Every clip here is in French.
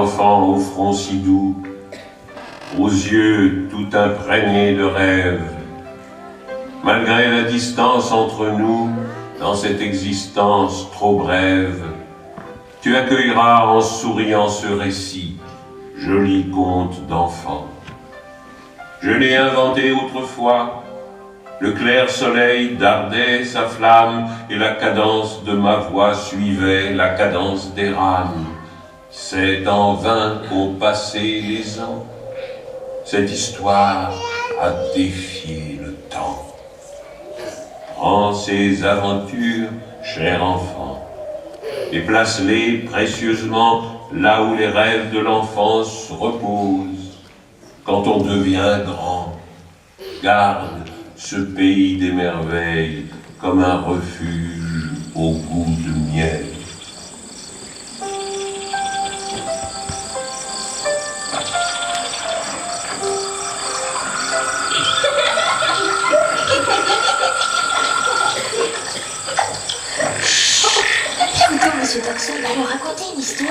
enfant au front si doux, aux yeux tout imprégnés de rêves. Malgré la distance entre nous, dans cette existence trop brève, tu accueilleras en souriant ce récit, joli conte d'enfant. Je l'ai inventé autrefois, le clair soleil dardait sa flamme et la cadence de ma voix suivait la cadence des rames. C'est en vain qu'ont passé les ans, cette histoire a défié le temps. Prends ces aventures, cher enfant, et place-les précieusement là où les rêves de l'enfance reposent. Quand on devient grand, garde ce pays des merveilles comme un refuge au goût de miel. Écoutez, monsieur Toxon va nous raconter une histoire.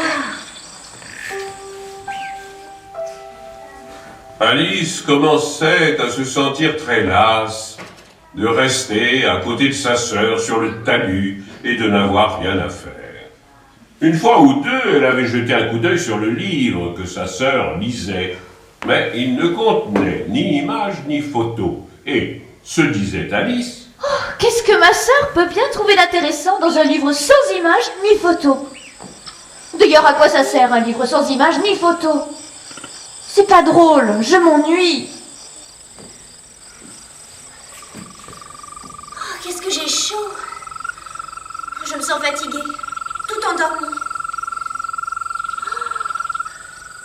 Alice commençait à se sentir très lasse de rester à côté de sa sœur sur le talus et de n'avoir rien à faire. Une fois ou deux, elle avait jeté un coup d'œil sur le livre que sa sœur lisait, mais il ne contenait ni images ni photos. Et, se disait Alice, Oh, qu'est-ce que ma sœur peut bien trouver d'intéressant dans un livre sans images ni photos? D'ailleurs, à quoi ça sert un livre sans images ni photos? C'est pas drôle, je m'ennuie. Oh, qu'est-ce que j'ai chaud. Je me sens fatiguée, tout endormie.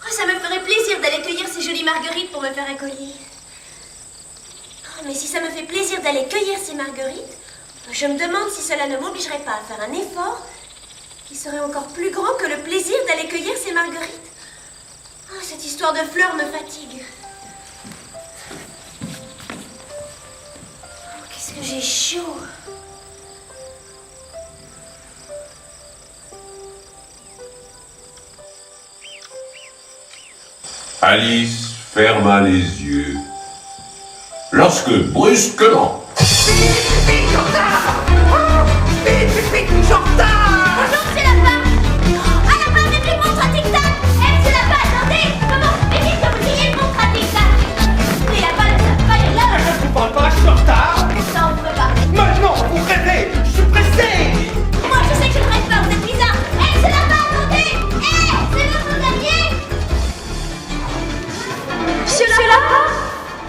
Oh, ça me ferait plaisir d'aller cueillir ces jolies marguerites pour me faire écolier. Oh, mais si ça me fait plaisir d'aller cueillir ces marguerites, je me demande si cela ne m'obligerait pas à faire un effort qui serait encore plus grand que le plaisir d'aller cueillir ces marguerites. Oh, cette histoire de fleurs me fatigue. Oh, qu'est-ce que j'ai chaud. Alice ferma les yeux. Lorsque, brusquement, Vite, en retard! Oh, vite, je suis en retard! Bonjour, monsieur Lapin. Ah, Lapin, j'ai pris le montre à tic-tac. Eh, monsieur Lapin, attendez. Comment? Mais dites que vous ayez le montre à tic-tac. Mais Lapin, ne savent pas les l'heure. Je vous parle pas, je suis en retard! Ça, on pourrait pas. Maintenant, vous rêvez! Je suis pressé! Moi, je sais que je ferais peur, vous êtes bizarre. Eh, monsieur Lapin, attendez. Eh, c'est votre dernier. Monsieur Lapin!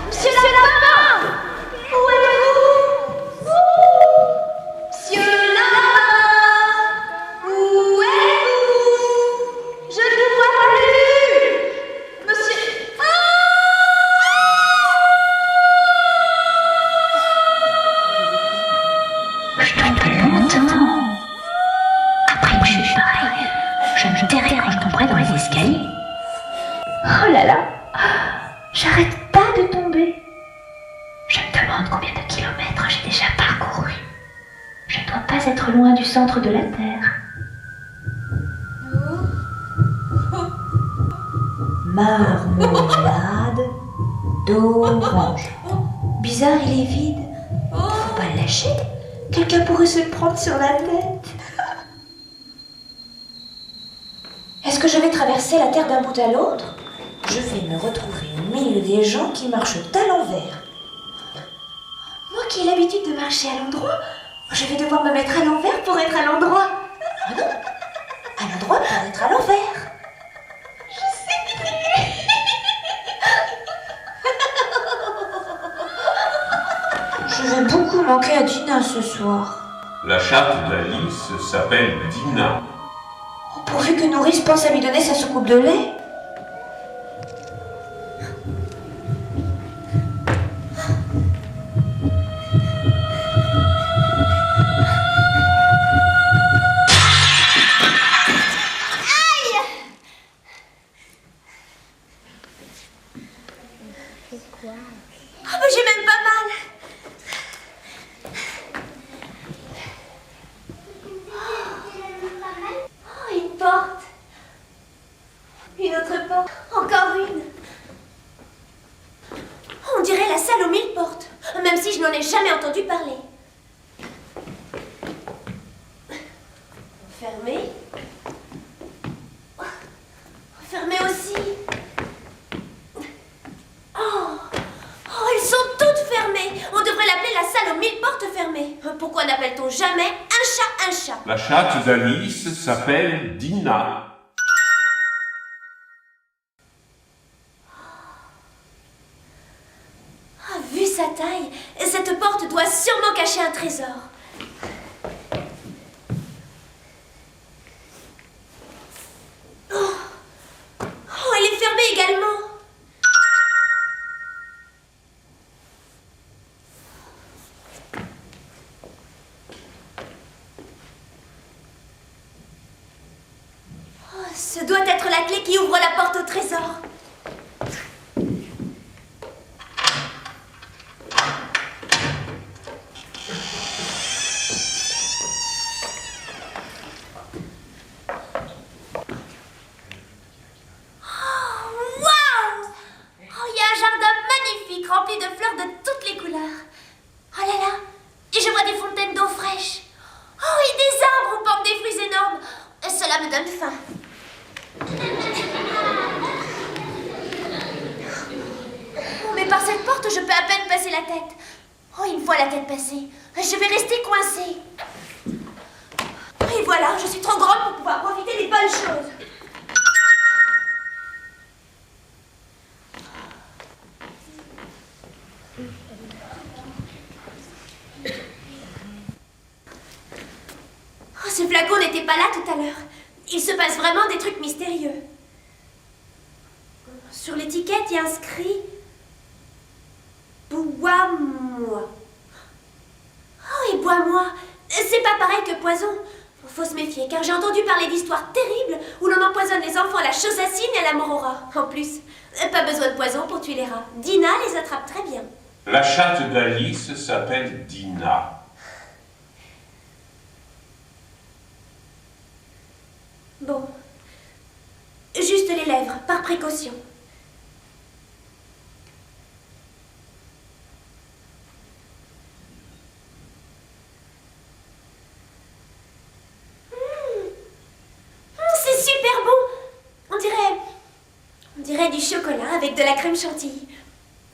Monsieur Lapin! Où êtes-vous? Monsieur Lapin! Où êtes-vous? Je ne vous vois plus! Monsieur... Je tombe lentement. Après une chute pareille, je me tairai quand je tomberai dans les escaliers. Oh là là, j'arrête pas de tomber. Je me demande combien de kilomètres j'ai déjà parcouru. Je ne dois pas être loin du centre de la Terre. Marmelade d'orange. Bizarre, il est vide. Faut pas le lâcher. Quelqu'un pourrait se le prendre sur la tête. Est-ce que je vais traverser la Terre d'un bout à l'autre? Je vais me retrouver au milieu des gens qui marchent à l'envers. Moi qui ai l'habitude de marcher à l'endroit, je vais devoir me mettre à l'envers pour être à l'endroit. Ah non, à l'endroit pour être à l'envers. Je vais beaucoup manquer à Dina ce soir. la chatte d'Alice s'appelle Dina. Pourvu que Nourrice pense à lui donner sa soucoupe de lait. Oh, mais j'ai même pas mal. Oh, une porte. Une Fermé. Fermé aussi. Oh, elles sont toutes fermées. On devrait l'appeler la salle aux 1000 portes fermées. Pourquoi n'appelle-t-on jamais un chat? La chatte d'Alice s'appelle Dina. Vu sa taille, cette porte doit sûrement cacher un trésor. Oh, elle est fermée également. Oh, ce doit être la clé qui ouvre la porte au trésor. Rempli de fleurs de toutes les couleurs. Oh là là, et je vois des fontaines d'eau fraîche. Oh, et des arbres où portent des fruits énormes. Cela me donne faim. Oh, mais par cette porte, je peux à peine passer la tête. Oh, une fois la tête passée, je vais rester coincée. Et voilà, je suis trop grande pour pouvoir profiter des bonnes choses. Oh, ce flacon n'était pas là tout à l'heure. Il se passe vraiment des trucs mystérieux. Sur l'étiquette, il y a inscrit « Bois-moi ». Oh, et bois-moi, c'est pas pareil que poison. Faut se méfier, car j'ai entendu parler d'histoires terribles où l'on empoisonne les enfants à la chaussacine et à la mort aux rats. En plus, pas besoin de poison pour tuer les rats. Dina les attrape très bien. La chatte d'Alice s'appelle Dina. Bon. Juste les lèvres, par précaution. C'est super bon. On dirait du chocolat avec de la crème chantilly.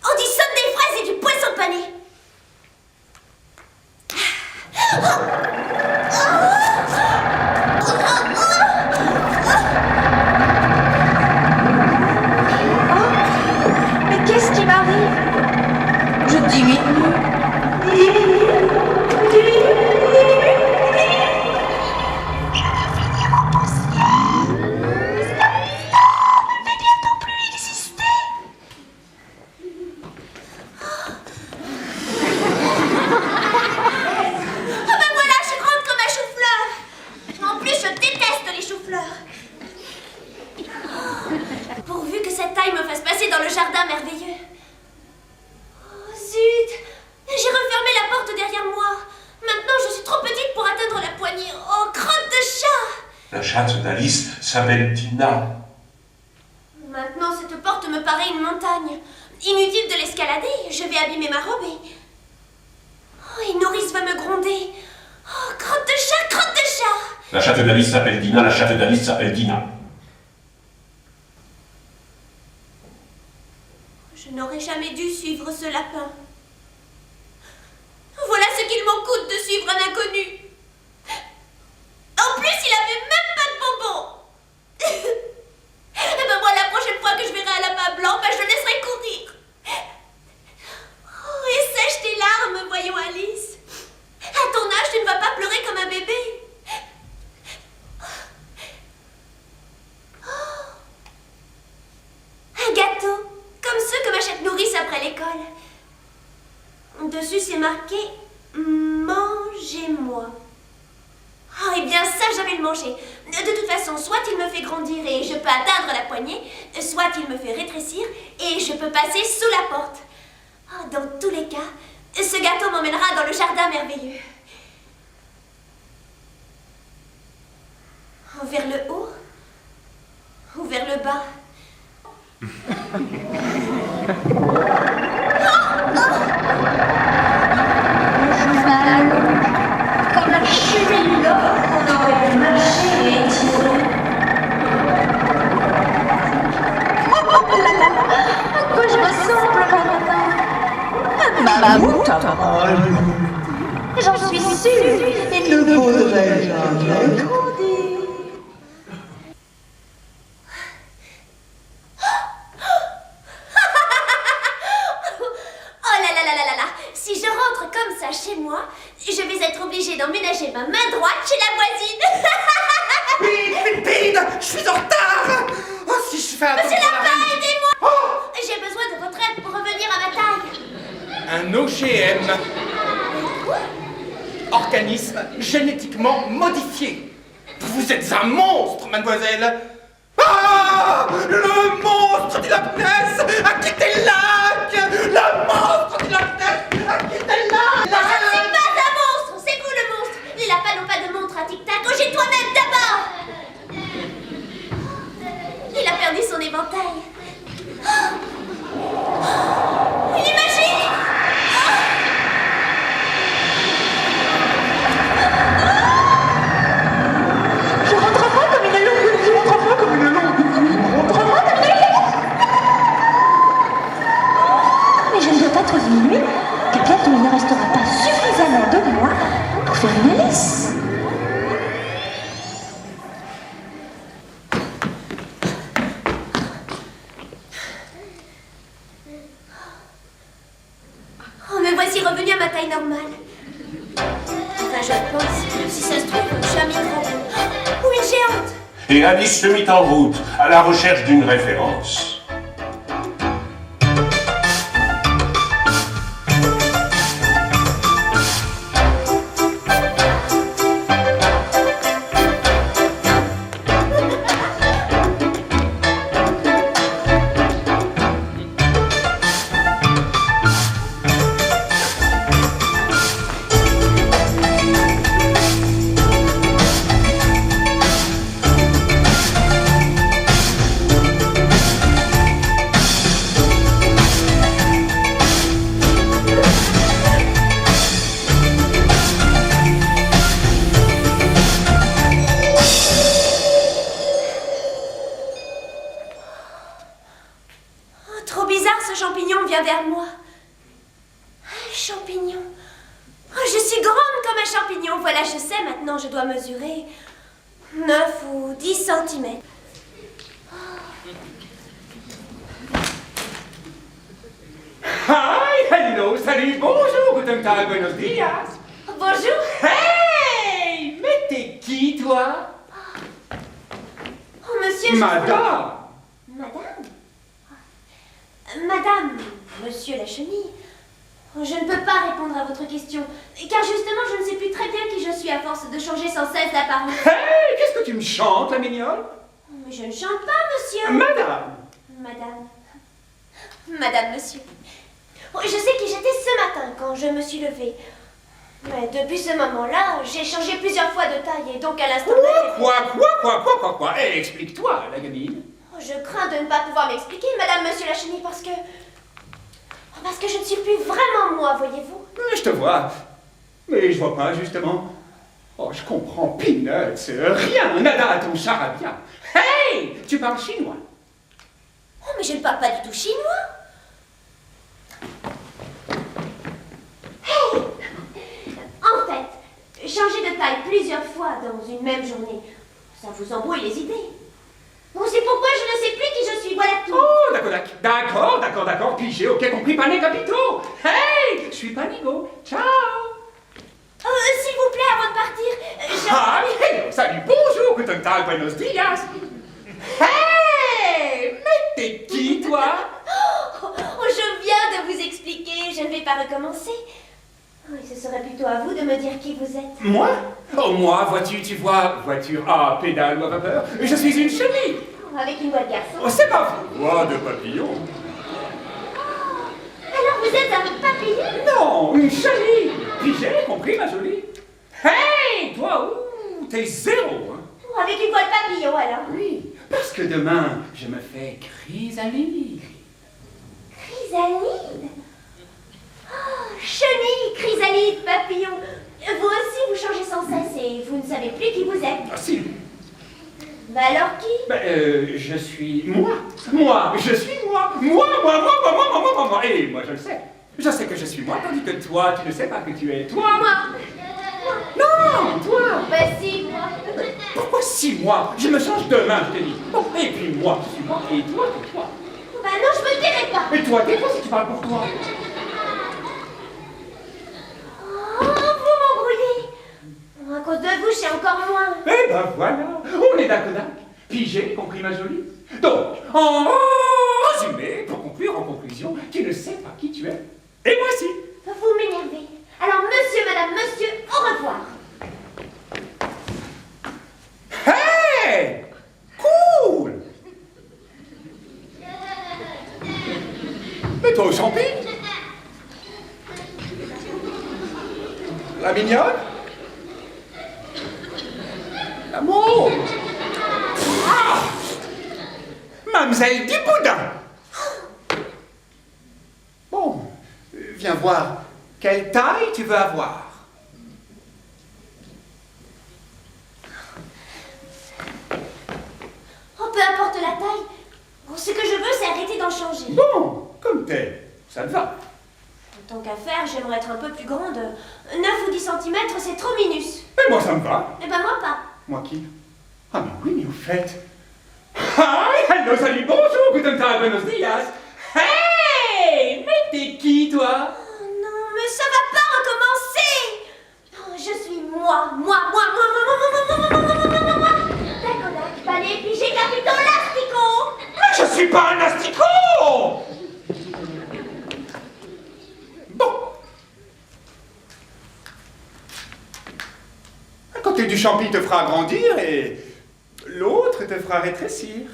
Oh, du saute des fraises et du poisson pané. Mais qu'est-ce qui m'arrive? Je diminue. Pourvu que cette taille me fasse passer dans le jardin merveilleux. Oh, zut! J'ai refermé la porte derrière moi. Maintenant, je suis trop petite pour atteindre la poignée. Oh, crotte de chat! La chatte d'Alice s'appelle Dina. Maintenant, cette porte me paraît une montagne. Inutile de l'escalader, je vais abîmer ma robe et... Oh, et Nourrice va me gronder. Oh, crotte de chat, crotte de chat! La chatte d'Alice s'appelle Dina, la chatte d'Alice s'appelle Dina. Je n'aurais jamais dû suivre ce lapin. Voilà ce qu'il m'en coûte de suivre un inconnu. En plus, il avait même pas de bonbons. Et ben moi, la prochaine fois que je verrai un lapin blanc, ben je le laisserai courir. Oh, et sèche tes larmes, voyons Alice. À ton âge, tu ne vas pas pleurer comme un bébé. Oh. Un gâteau. Comme ceux que m'achète Nourrice après l'école. Dessus, c'est marqué « Mangez-moi ». Oh, eh bien ça, je vais le manger. De toute façon, soit il me fait grandir et je peux atteindre la poignée, soit il me fait rétrécir et je peux passer sous la porte. Oh, dans tous les cas, ce gâteau m'emmènera dans le jardin merveilleux. Vers le haut ou vers le bas? Je m'allonge comme la cheville d'or qu'on aurait marché ma moutarde. J'en suis sûre. Il ne faudrait jamais trop dire. Oh là là là là là là! Si je rentre comme ça chez moi, je vais être obligée d'emménager ma main droite chez la voisine. Pépine, je suis en retard. Oh, si je fais attendre Monsieur la Lapin, reine. aidez-moi! Oh, J'ai besoin de votre aide pour revenir à ma taille. un OGM. Organisme génétiquement modifié. Vous êtes un monstre, mademoiselle. Ah, le monstre du Loch Ness a quitté le lac. Le monstre du Loch Ness a quitté le lac. Je ne suis pas un monstre, c'est vous le monstre. Les lapins n'ont pas de montre à tic-tac. Oh, j'ai toi-même d'abord. Il a perdu son éventail. Il est magique. Je rentre pas comme une longue. Je rentre pas comme une longue. Je rentre pas comme une longue. Mais je ne dois pas trop diminuer, car bientôt il ne restera pas suffisamment de moi pour faire une hélice. Oh, me voici revenue à ma taille normale. Enfin, je pense, si ça se trouve, je suis un microbe. Ou une géante. Et Alice se mit en route à la recherche d'une référence. Oh, trop bizarre, ce champignon vient vers moi. Un champignon. Oh, je suis grande comme un champignon. Voilà, je sais, maintenant je dois mesurer 9 ou 10 cm. Hi, hello, salut, bonjour, guten Tag, buenos dias. Bonjour. Hey, mais t'es qui, toi? Oh, monsieur, je... Madame. Madame. Madame, monsieur la chenille. Oh, je ne peux pas répondre à votre question, car justement, je ne sais plus très bien qui je suis à force de changer sans cesse d'apparence. Hey, qu'est-ce que tu me chantes, la mignonne? Mais je ne chante pas, monsieur. Madame. Madame. Madame, monsieur. Oh, je sais qui j'étais ce matin quand je me suis levée. Mais depuis ce moment-là, j'ai changé plusieurs fois de taille et donc à l'instant même... Quoi? Eh, explique-toi, la gamine. Oh, je crains de ne pas pouvoir m'expliquer, madame, monsieur la chenille, parce que je ne suis plus vraiment moi, voyez-vous. Je te vois. Mais je vois pas, justement. Oh, je comprends, Peanuts. Rien, nada à ton charabia. Hey, tu parles chinois. Oh, mais je ne parle pas du tout chinois. Hey! En fait, changer de taille plusieurs fois dans une même journée, ça vous embrouille les idées. Bon, c'est pourquoi je ne sais plus qui je suis, voilà tout. Oh, d'accord, pigé, ok, compris, pané capito. Hey, je suis Panigo, ciao. S'il vous plaît, avant de partir, Ah, hello, salut, bonjour, guten Tag, buenos dias. Hey, mais t'es qui, toi? Oh, je viens de vous expliquer, je ne vais pas recommencer. Oh, et ce serait plutôt à vous de me dire qui vous êtes. Moi? Oh, moi, vois-tu, tu vois, voiture à pédale ou à vapeur, je suis une chenille. Oh, avec une voix de garçon. Oh, c'est pas voix de papillon. Alors vous êtes un papillon? Non, une chenille. Pigé, compris, ma jolie? Hey, toi, ouh, t'es zéro, hein? Oh, avec une voix de papillon, alors. Oui, parce que demain, je me fais chrysalide. Chrysalide? Oh, chenille, chrysalide, papillon. Vous aussi, vous changez sans cesse et vous ne savez plus qui vous êtes. Ah si. Bah alors qui? Je suis moi. Moi, je suis moi. Moi. Et moi, je le sais. Je sais que je suis moi, tandis que toi, tu ne sais pas que tu es toi. Moi. Non, toi. Ben si, moi. Pourquoi 6 mois? Je me change demain, je te dis. Bon, et puis moi, je suis moi, et toi, c'est toi. Ben non, je me le dirai pas. Et toi, tais-toi si tu parles pour toi. Oh, vous m'embrouillez. À cause de vous, je sais encore moins. Eh ben voilà, on est d'accord. Pigé, compris ma jolie? Donc, en résumé, pour conclure en conclusion, tu ne sais pas qui tu es. Et moi si. Vous m'énervez. Alors, monsieur, madame, monsieur, au revoir. Hey! Cool! Mais toi au champi? La mignonne? La môme? Ah! Mademoiselle du boudin! Bon, viens voir. Quelle taille tu veux avoir? Oh, peu importe la taille. Oh, ce que je veux, c'est arrêter d'en changer. Bon, comme t'es, ça te va. Tant qu'à faire, j'aimerais être un peu plus grande. 9 ou 10 cm, c'est trop minus. Et moi, ça me va. Eh ben, moi pas. Moi qui? Ah, mais oui, mais au fait. Hi, hello, salut, bonjour, guten tag, buenos dias. Hey, mais t'es qui, toi? Oh non, mais ça va pas recommencer. Oh, je suis moi. Dakodak, balai, pigé, capito, l'astico. Mais je suis pas un asticot! Bon. Un côté du champi te fera grandir et l'autre te fera rétrécir.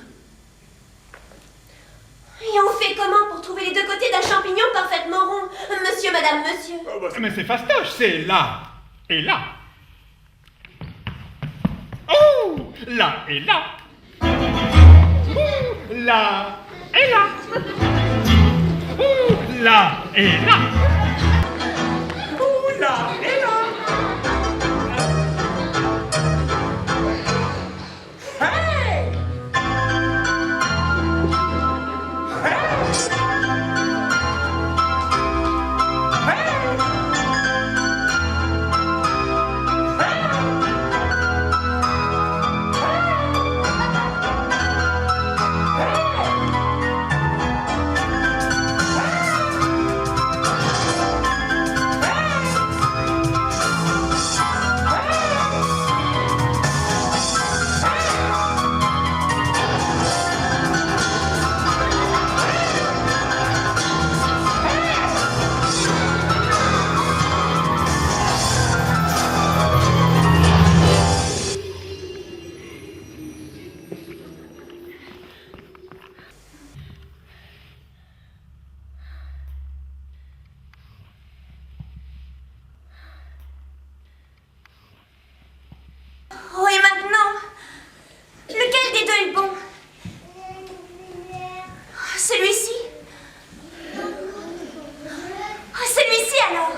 Et on fait comment pour trouver les deux côtés d'un champignon parfaitement rond? Monsieur, madame, monsieur. Oh, bah, mais c'est fastoche, c'est là et là. Oh, là et là. Oh, là et là. Oh, là et là. Oh là et là. Hey! Oh, et maintenant? Lequel des deux est le bon? Celui-ci? Oh, celui-ci alors?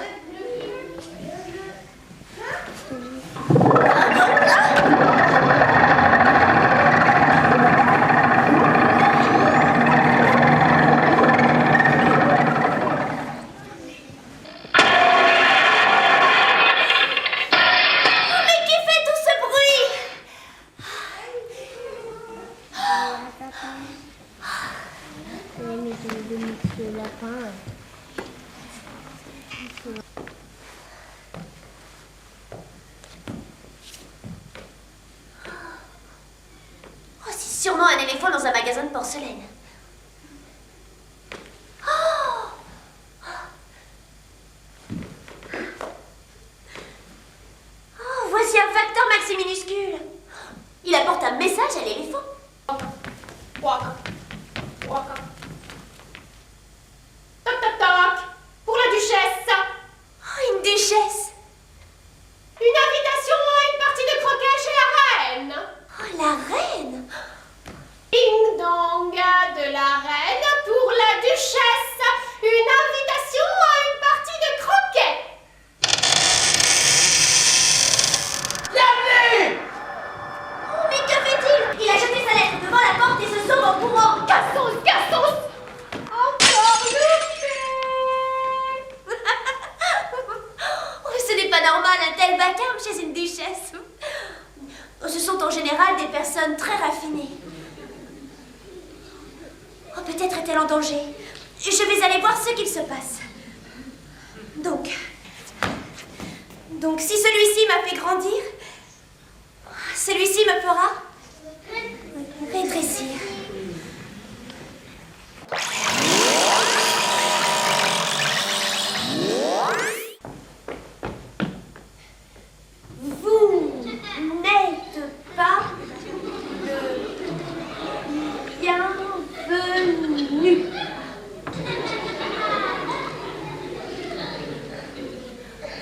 Oh, c'est sûrement un éléphant dans un magasin de porcelaine. Oh! Oh, voici un facteur maxi minuscule. Il apporte un message à l'éléphant. Toc toc toc. Pour la duchesse. Oh, une duchesse. Une invitation à une partie de croquet chez la reine. Oh, la reine. Ding dong de la reine pour la duchesse. Une invitation à une partie de croquet. Bienvenue! Oh, mais que fait-il? Il a jeté sa lettre devant la porte et se sauve en courant. en général des personnes très raffinées. Oh, peut-être est-elle en danger. Je vais aller voir ce qu'il se passe. Donc si celui-ci m'a fait grandir, celui-ci me fera rétrécir. Vous n'êtes pas le bienvenu.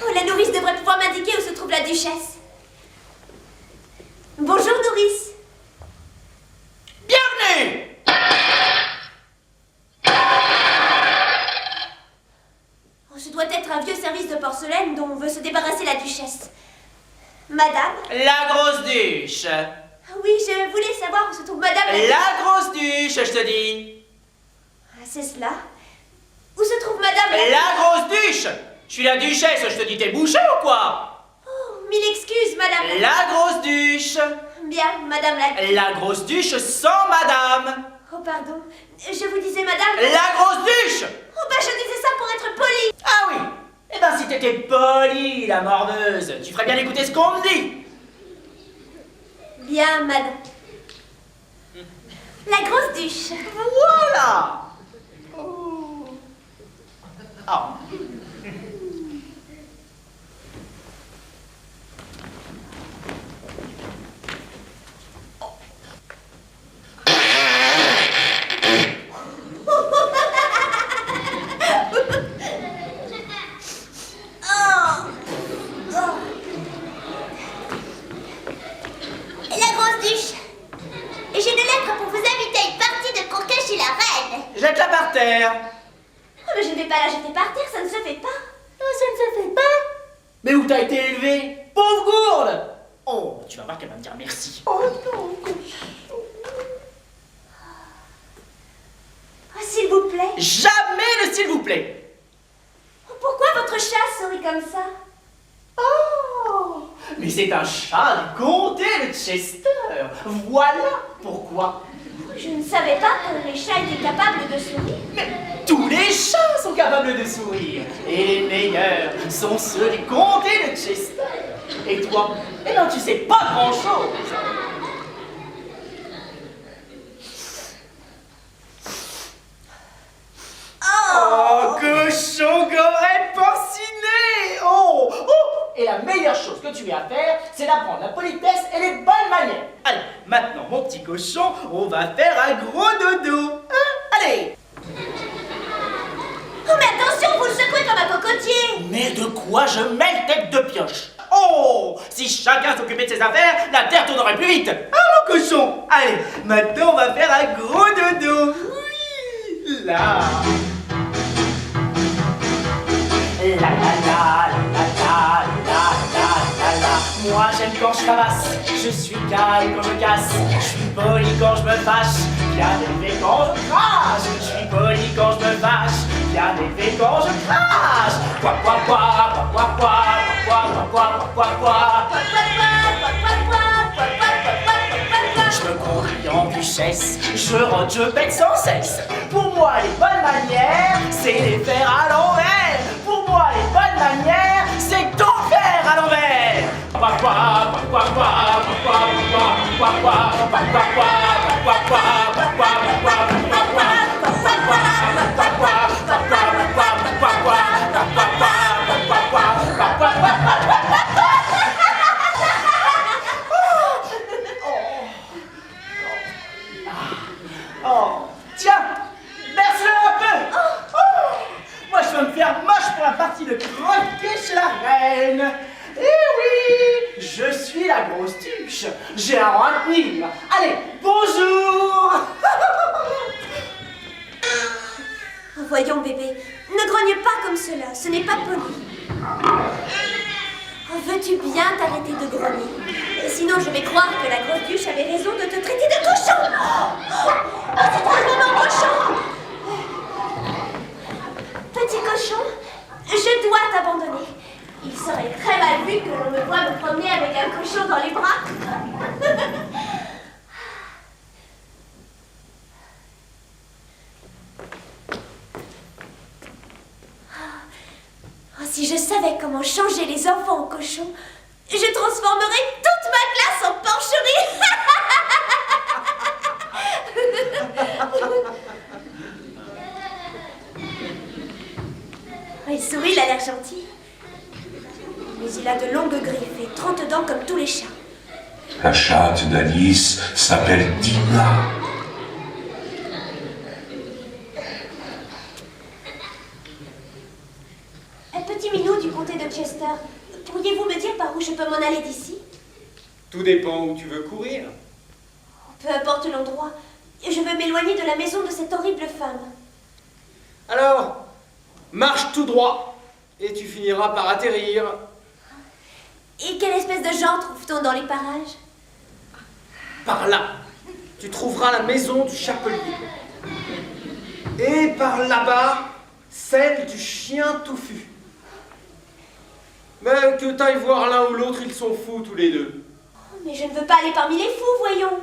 Oh, la nourrice devrait pouvoir m'indiquer où se trouve la duchesse. Bonjour, nourrice. Bienvenue! Oh, ce doit être un vieux service de porcelaine dont veut se débarrasser la duchesse. Madame? La grosse duche! Oui, je voulais savoir où se trouve madame La grosse duche, je te dis! Ah, c'est cela. Où se trouve madame La grosse duche! Je suis la duchesse, je te dis, t'es bouché ou quoi? Oh, mille excuses, madame La grosse duche! Bien, madame la... La grosse duche sans madame! Oh, pardon. Je vous disais madame... La grosse duche! Oh, bah, je disais ça pour être polie. Ah oui! Eh ben, si t'étais polie, la mordeuse, tu ferais bien écouter ce qu'on me dit! Bien, madame. La grosse duche. Voilà! Oh. La grosse duche. J'ai une lettre pour vous inviter à une partie de croquet chez la reine. Jette-la par terre! Oh, mais je ne vais pas la jeter par terre, ça ne se fait pas. Oh, ça ne se fait pas. Mais où t'as été élevée? Pauvre gourde! Oh, tu vas voir qu'elle va me dire merci. Oh non, Oh, s'il vous plaît. jamais le s'il vous plaît! Oh, pourquoi votre chat sourit comme ça? Oh! Mais c'est un chat du comté de Chester! Voilà pourquoi! Je ne savais pas que les chats étaient capables de sourire. Mais tous les chats sont capables de sourire! Et les meilleurs sont ceux du comté de Chester! Et toi? Eh ben tu sais pas grand-chose! Oh, cochon goré porciné! Oh, oh! Et la meilleure chose que tu aies à faire, c'est d'apprendre la politesse et les bonnes manières. Allez, maintenant, mon petit cochon, on va faire un gros dodo. Hein? Allez! Oh, mais attention, vous le secouez comme un cocotier. Mais de quoi je mets tête de pioche? Oh! Si chacun s'occupait de ses affaires, la terre tournerait plus vite. Hein, mon cochon? Allez, maintenant, on va faire un gros dodo. Oui! Là! La la la la la la la la la. Moi j'aime quand je ramasse, je suis calme quand je casse, je suis poli quand je me fâche, bien élevé quand je crache, je suis poli quand je me fâche, bien élevé quand je crache. Quoi quoi quoi quoi quoi quoi quoi quoi quoi. Je me conduis en duchesse, je rote, je pète sans cesse. Pour moi les bonnes manières, c'est les faire à l'envers. Pour moi les bonnes manières, c'est tout faire à l'envers. Oh, tiens, berce-le un peu. Moi, je vais me faire moche pour la partie de croquet chez la reine. Eh oui, je suis la grosse duche. J'ai un rang à tenir. Allez, bonjour. Voyons, bébé, ne grogne pas comme cela, ce n'est pas poli. Oh, veux-tu bien t'arrêter de grogner? Sinon, je vais croire que la grosse duche avait raison de te traiter de cochon. Oh, c'est vraiment cochon. Petit cochon, je dois t'abandonner. Il serait très mal vu que l'on me voie me promener avec un cochon dans les bras. comment changer les enfants en cochons, je transformerai toute ma classe en porcherie. Il sourit, il a l'air gentil. Mais il a de longues griffes et 30 dents comme tous les chats. La chatte d'Alice s'appelle Dina. Petit minou du comté de Chester, pourriez-vous me dire par où je peux m'en aller d'ici? Tout dépend où tu veux courir. Peu importe l'endroit, je veux m'éloigner de la maison de cette horrible femme. Alors, marche tout droit et tu finiras par atterrir. Et quelle espèce de gens trouve-t-on dans les parages? Par là, tu trouveras la maison du chapelier. Et par là-bas, celle du chien touffu. Mais que t'ailles voir l'un ou l'autre, ils sont fous tous les deux. Oh, mais je ne veux pas aller parmi les fous, voyons.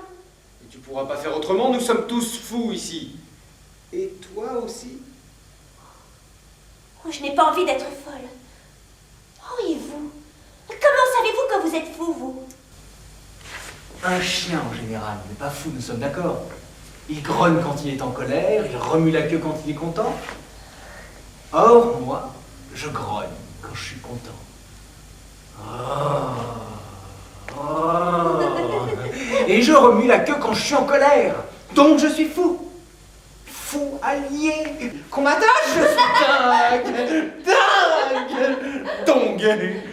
Et tu pourras pas faire autrement, nous sommes tous fous ici. Et toi aussi. Oh, je n'ai pas envie d'être folle. Oh, et vous? Comment savez-vous que vous êtes fou, vous? Un chien en général n'est pas fou, nous sommes d'accord. Il grogne quand il est en colère, il remue la queue quand il est content. Or, moi, je grogne quand je suis content. Et je remue la queue quand je suis en colère. Donc je suis fou. Fou allié. Qu'on m'attache, je suis dingue. Dingue.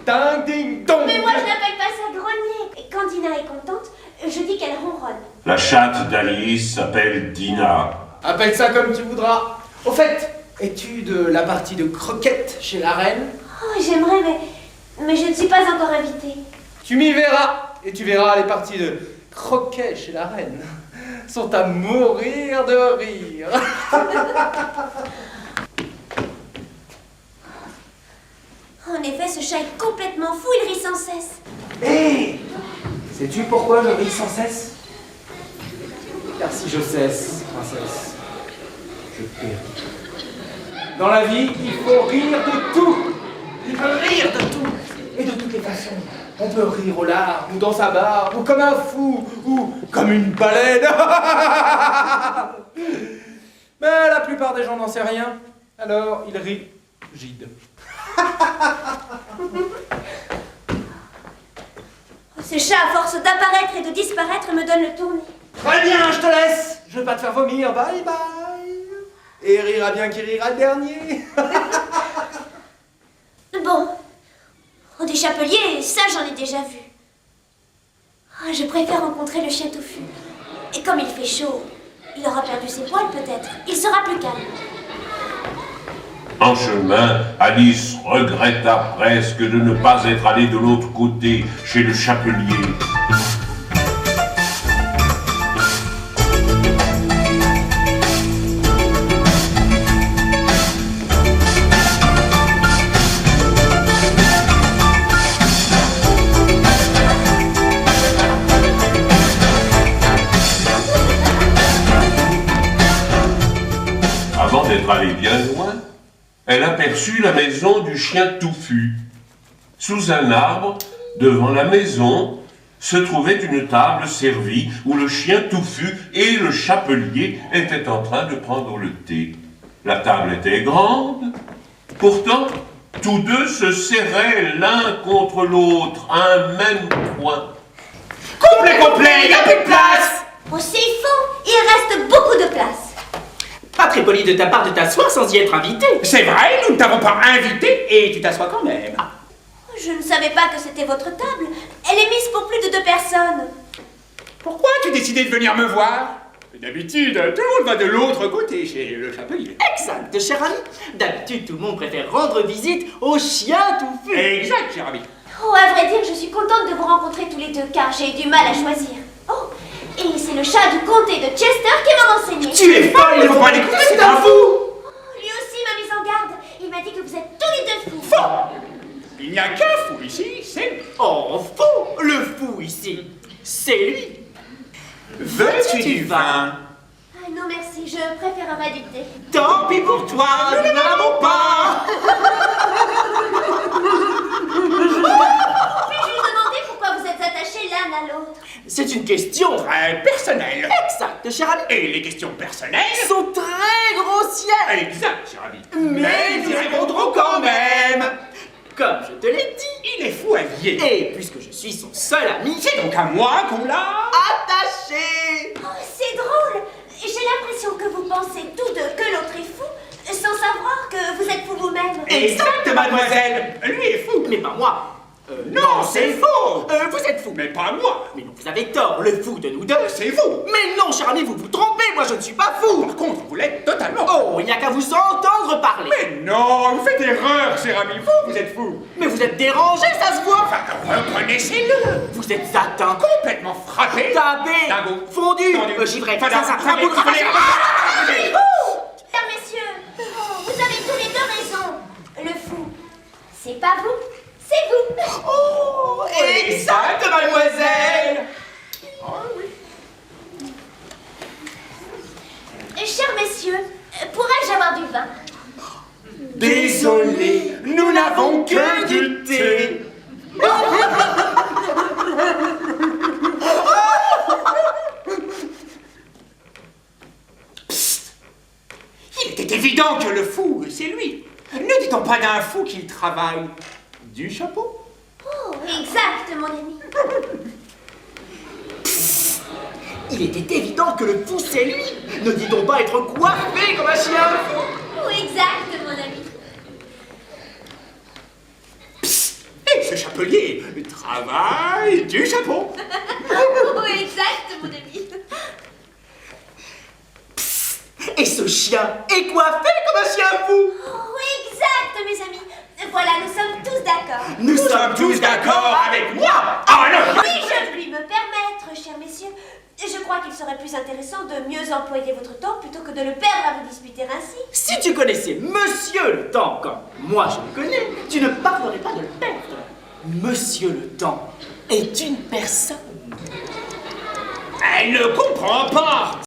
Ding, ding, dong. Mais moi, je n'appelle pas ça grogner. Et quand Dina est contente, je dis qu'elle ronronne. La chatte d'Alice s'appelle Dina. Appelle ça comme tu voudras. Au fait, es-tu de la partie de croquettes chez la reine? Oh, j'aimerais, mais je ne suis pas encore invitée. Tu m'y verras, et tu verras les parties de croquets chez la reine sont à mourir de rire. En effet, ce chat est complètement fou, il rit sans cesse. Hé, sais-tu pourquoi je ris sans cesse? Car si je cesse, princesse, je péris. Dans la vie, il faut rire de tout. Il faut rire de tout. Et de toutes les façons. On peut rire aux larmes, ou dans sa barbe, ou comme un fou, ou comme une baleine. Mais la plupart des gens n'en savent rien. Alors, ils rient gide. Ce chat, à force d'apparaître et de disparaître, me donne le tournis. Très bien, je te laisse. Je veux pas te faire vomir. Bye bye. Et rira bien qui rira le dernier. Bon. Oh, des chapeliers, ça j'en ai déjà vu. Ah, je préfère rencontrer le chien touffu. Et comme il fait chaud, il aura perdu ses poils peut-être. Il sera plus calme. En chemin, Alice regretta presque de ne pas être allée de l'autre côté, chez le chapelier. Avant d'être allée bien loin, elle aperçut la maison du chien touffu. Sous un arbre, devant la maison, se trouvait une table servie où le chien touffu et le chapelier étaient en train de prendre le thé. La table était grande, pourtant tous deux se serraient l'un contre l'autre à un même point. Complet, il n'y a plus de place! Oh, c'est faux! Il reste beaucoup de place. Pas très poli de ta part de t'asseoir sans y être invité. C'est vrai, nous ne t'avons pas invité et tu t'assois quand même. Je ne savais pas que c'était votre table. Elle est mise pour plus de 2 personnes. Pourquoi as-tu décidé de venir me voir? D'habitude, tout le monde va de l'autre côté chez le chapelier. Exact, cher ami. D'habitude, tout le monde préfère rendre visite au chien touffu. Exact, cher ami. Oh, à vrai dire, je suis contente de vous rencontrer tous les deux, car j'ai eu du mal à choisir. Oh, et c'est le chat du comté de Chester qui m'a renseigné. Tu es folle, il ne faut pas l'écouter, c'est un fou. Oh, lui aussi m'a mise en garde. Il m'a dit que vous êtes tous les deux fous. Il n'y a qu'un fou ici, c'est lui. Oh, fou, le fou ici, c'est lui. Veux-tu du vin? Ah non, merci, je préférerais du thé. Tant pis pour toi, nous n'en avons pas. Puis-je vous demander pourquoi vous êtes attachés l'un à l'autre? C'est une question Personnel. exacte, cher ami. Et les questions personnelles Sont très grossières. Exact, cher ami. Mais ils y répondront quand même. Comme je te l'ai dit. Il est fou allié. Et puisque je suis son seul ami, C'est donc à moi qu'on l'a attaché. Oh, c'est drôle. J'ai l'impression que vous pensez tous deux que l'autre est fou, sans savoir que vous êtes fou vous-même. Exact, mademoiselle. Lui est fou. Mais pas moi. Non, c'est faux. Vous êtes fou. Mais pas moi. Mais non, vous avez tort. Le fou de nous deux, C'est vous. Mais non, cher ami, vous vous trompez. Moi, je ne suis pas fou. Par contre, vous l'êtes totalement. Oh, il n'y a qu'à vous entendre parler. Mais non, vous faites erreur, cher ami. Vous êtes fou. Mais vous êtes dérangé, ça se voit. Enfin, reconnaissez-le. Vous êtes atteint. Complètement frappé. Tapé. Dingo. Fondu. Tendu. Givré. Fada. Ça, Fallait- fallait- Chers messieurs, vous avez tous les deux raison. Le fou, c'est pas vous, c'est vous. Oh, exact, mademoiselle. Chers messieurs, pourrais-je avoir du vin? Désolé, nous n'avons que du thé. Psst. Il était évident que le fou, c'est lui. Ne dit-on pas d'un fou qu'il travaille du chapeau? Oh, exact, mon ami. Il était évident que le fou, c'est lui. Ne dit-on pas être coiffé comme un chien? Oh, exact, mon ami. Et ce chapelier travaille du chapeau. Oh, exact, mon ami. Et ce chien est coiffé comme un chien fou. Oh, exact, mes amis. Voilà, nous sommes tous d'accord. Nous sommes tous d'accord avec moi. Ah non. Oui, je puis me permettre, chers messieurs. Je crois qu'il serait plus intéressant de mieux employer votre temps plutôt que de le perdre à vous disputer ainsi. Si tu connaissais Monsieur le Temps comme moi je le connais, tu ne parlerais pas de le perdre. Monsieur le Temps est une personne. Elle ne comprend pas.